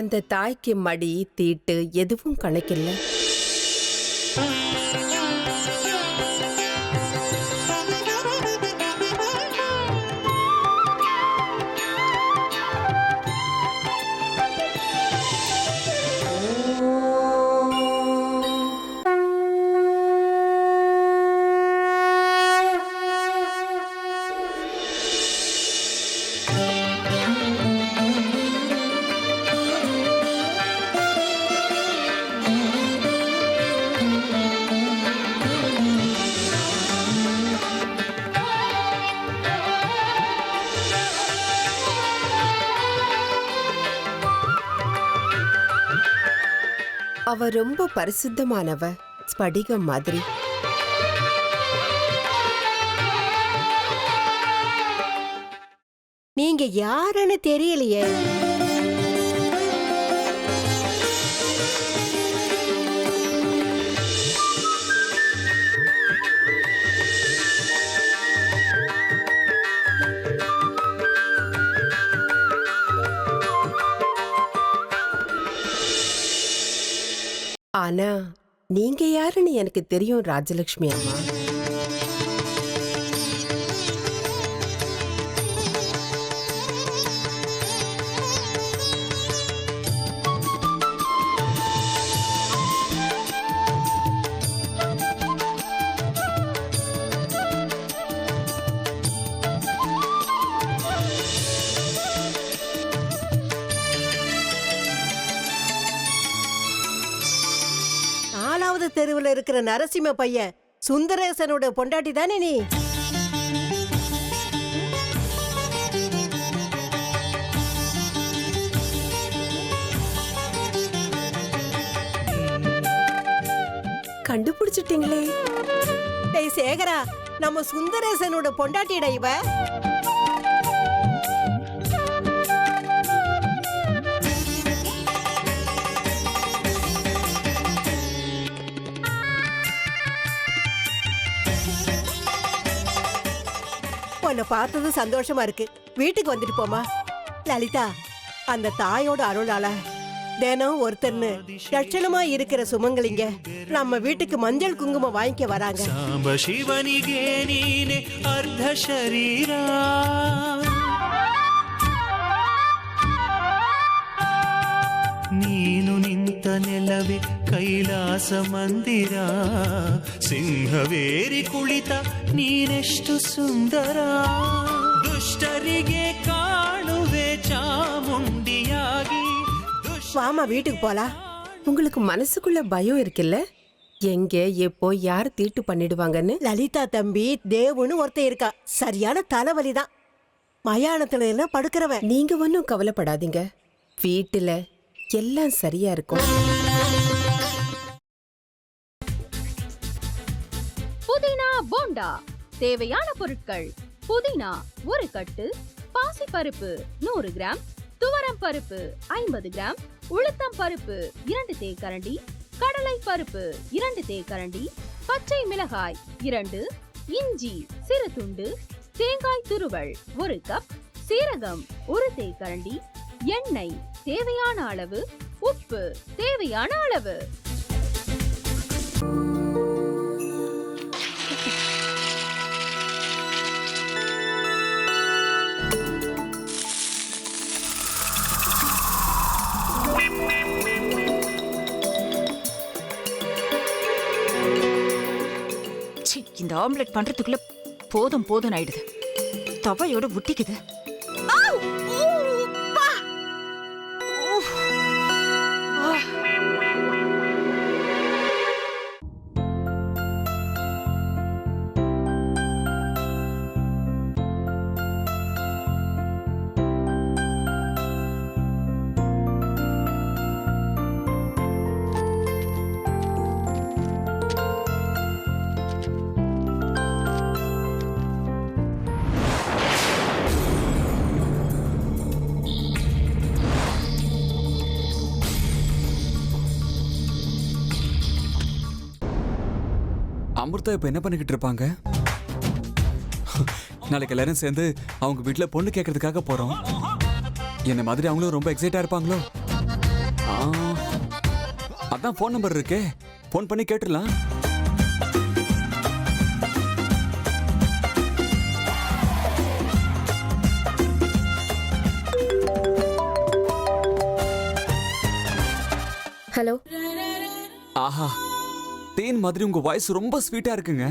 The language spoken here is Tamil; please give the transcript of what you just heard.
அந்த தாய்க்கு மடி தீட்டு எதுவும் கணக்கில்ல. அவ ரொம்ப பரிசுத்தமானவ, ஸ்படிகம் மாதிரி. நீங்க யாருன்னு தெரியலையே. ஆனா நீங்க யாருன்னு எனக்கு தெரியும் ராஜலட்சுமி அம்மா. தெருவில் இருக்கிற நரசிம்ம பையன் சுந்தரேசனோட பொண்டாட்டி தானே நீ? கண்டுபிடிச்சிட்டீங்களே. டேய் சேகரா, நம்ம சுந்தரேசனோட பொண்டாட்டிடா இவ. உன்னை பார்த்தது சந்தோஷமா இருக்கு. வீட்டுக்கு வந்துட்டு போமா. லலிதா, அந்த தாயோட அருளால தினம் ஒருத்தர்னு லட்சணமா இருக்கிற சுமங்கலிங்க நம்ம வீட்டுக்கு மஞ்சள் குங்குமம் வாங்கிக்க வராங்க. ನೀನು ನಿಂತ ನೆಲವೇ ಕೈಲಾಸ ಮಂದಿರ, ಸಿಂಹವೇರಿ ಕುಳಿತ ನೀನೆಷ್ಟು ಸುಂದರ, ದುಷ್ಟರಿಗೆ ಕಾಣುವೆ ಚಾಮುಂಡಿಯಾಗಿ. வாமா வீட்டுக்கு போலாம். உங்களுக்கு மனசுக்குள்ள பயம் இருக்குல்ல, எங்க எப்போ யார் தீட்டு பண்ணிடுவாங்கன்னு. லலிதா தம்பி தேவுன்னு ஒருத்தன் இருக்கா, சரியான தலைவலிதான். மயானத்துல எல்லாம் படுக்கிறவன். நீங்க ஒன்னும் கவலைப்படாதீங்க, வீட்டுல எல்லாம் சரியா இருக்கும். புதினா போண்டா தேவையான பொருட்கள்: புதினா 1 கட்டு, பாசிப்பருப்பு 100 கிராம், துவரம் பருப்பு 50 கிராம், உளுத்தம் பருப்பு 2 தேக்கரண்டி, கடலை பருப்பு 2 தேக்கரண்டி, பச்சை மிளகாய் 2, இஞ்சி சிறு துண்டு, தேங்காய் துருவல் 1 கப், சீரகம் 1 தேக்கரண்டி, எண்ணெய் தேவையான அளவு, உப்பு தேவையான அளவு. இந்த ஆம்லெட் பண்றதுக்குள்ள போதும் போதும் ஆயிடுது. தவையோட ஒட்டிக்குது. அமிர்தா இப்ப என்ன பண்ணிக்கிட்டு இருப்பாங்க? நாளைக்கு எல்லாரும் சேர்ந்து அவங்க வீட்டுல பொண்ணு கேட்கறதுக்காக போறோம். என்ன மாதிரி அவங்களும் ரொம்ப எக்ஸைட்டா இருப்பாங்களோ? ஆ, அதான் ஃபோன் நம்பர் இருக்கே, ஃபோன் பண்ணி கேட்டுடலாம். ஹலோ. ஆஹா, தேன் மாதிரி உங்க வாய்ஸ் ரொம்ப ஸ்வீட்டா இருக்குங்க.